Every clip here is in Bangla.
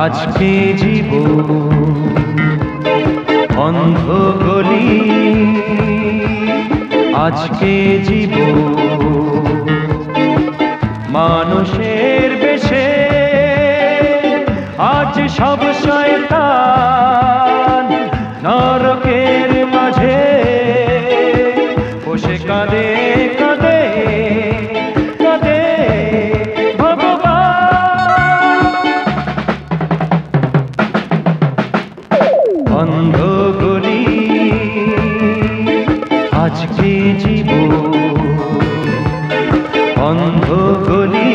আজকে জীবন অন্ধ গলি, আজকে জীবন মানুষের বেশে, আজ সব শয়তান নরকের মাঝে বসে কাঁদে কাঁদে কাঁদে ভগবান। অন্ধ গলি, আজকে জীবন অন্ধ গলি,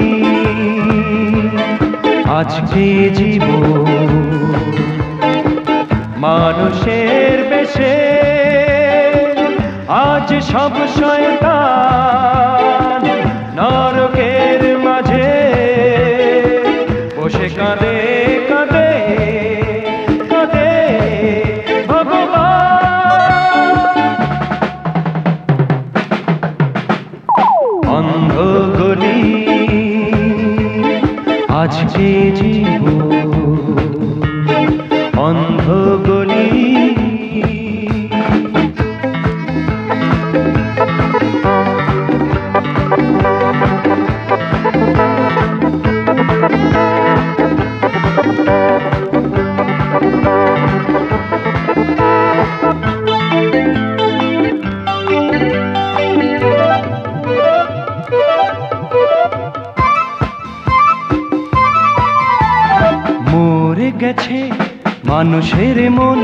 আজকে জীবন মানুষের বেশে, আজ সব শয়তান নরকের মাঝে বসে কাঁদে কাঁদে কাঁদে ভগবান। অন্ধ গলি, আজকে জীবন অন্ধ গলি। মরে গেছে মানুষের মন,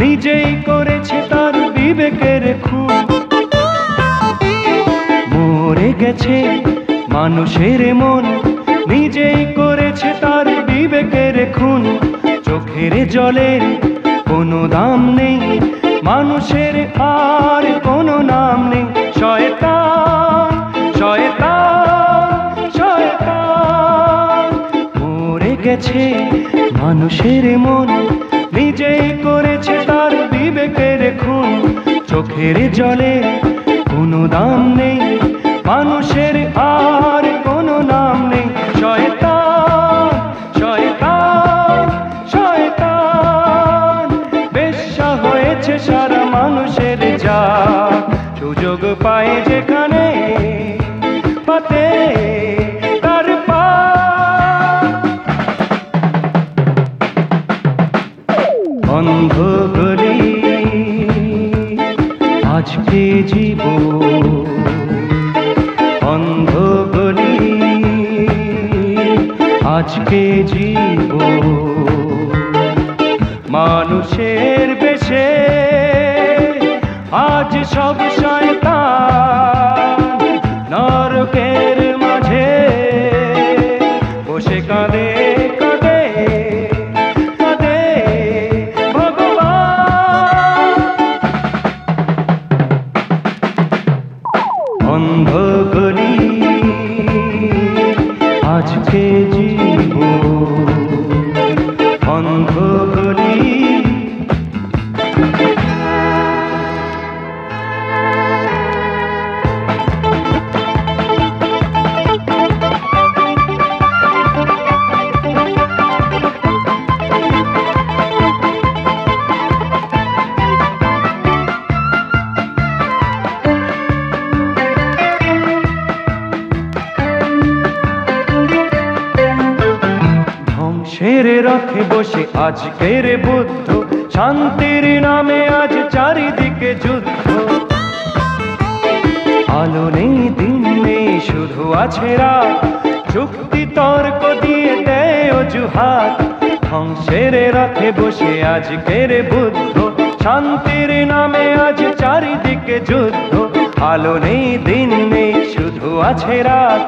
নিজেই করেছে তার বিবেকের খুন। মরে গেছে মানুষের মন, নিজেই করেছে তার বিবেকের খুন। চোখের জলের কোনো দাম নেই, মানুষের আর কোনো নাম নেই। শয়তান শয়তান শয়তান, মরে গেছে মানুষের মন, নিজেই করেছে তার বিবেকের খুন। চোখের জলে কোনো দাম নেই, মানুষের আর কোনো নাম নেই। শয়তান শয়তান শয়তান, বেশ্যা হয়েছে সারা মানুষের জাত। সুযোগ পায় যেখানে পাতে তার পা। অন্ধ গলি, আজকে জীবন অন্ধ গলি, আজকে জীবন মানুষের বেশে, আজ সব শয়তান নরকের মাঝে বসে কাঁদে কাঁদে কাঁদে ভগবান। অন্ধ গলি, আজকে জীবন অন্ধ গলি। ধ্বংসের রথে বসে আজকের বুদ্ধ, শান্তির নামে আজ চারিদিকে যুদ্ধ। আলো নেই দিন নেই শুধু আছে রাত, যুক্তি তর্ক দিয়ে দেয় অজুহাত। ধ্বংসের রথে বসে আজকের বুদ্ধ, শান্তির নামে আজ চারিদিকে যুদ্ধ। আলো নেই দিন নেই শুধু আছে রাত,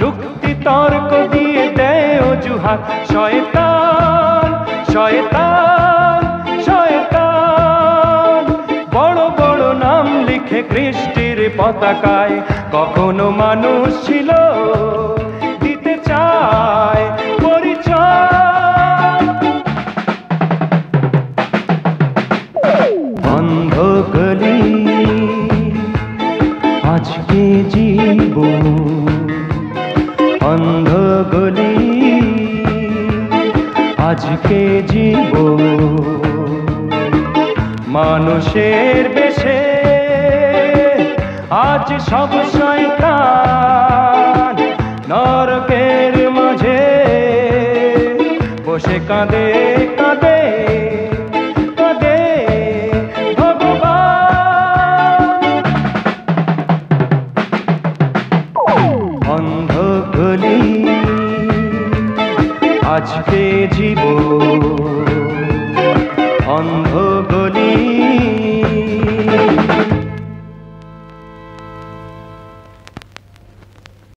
যুক্তি তর্ক দিয়ে দেয় অজুহাত। শয়তান শয়তান শয়তান, বড় বড় নাম লিখে কৃষ্টির পতাকায়, কখনো মানুষ ছিল দিতে চায় পরিচয়। অন্ধ গলি, আজকে জীবন অন্ধ গলি, আজকে জীবন মানুষের বেশে আজ সব শয়তান নরকের মাঝে বসে কাঁদে কাঁদে কাঁদে ভগবান। অন্ধ গলি আজকে জীবন অন্ধ গলি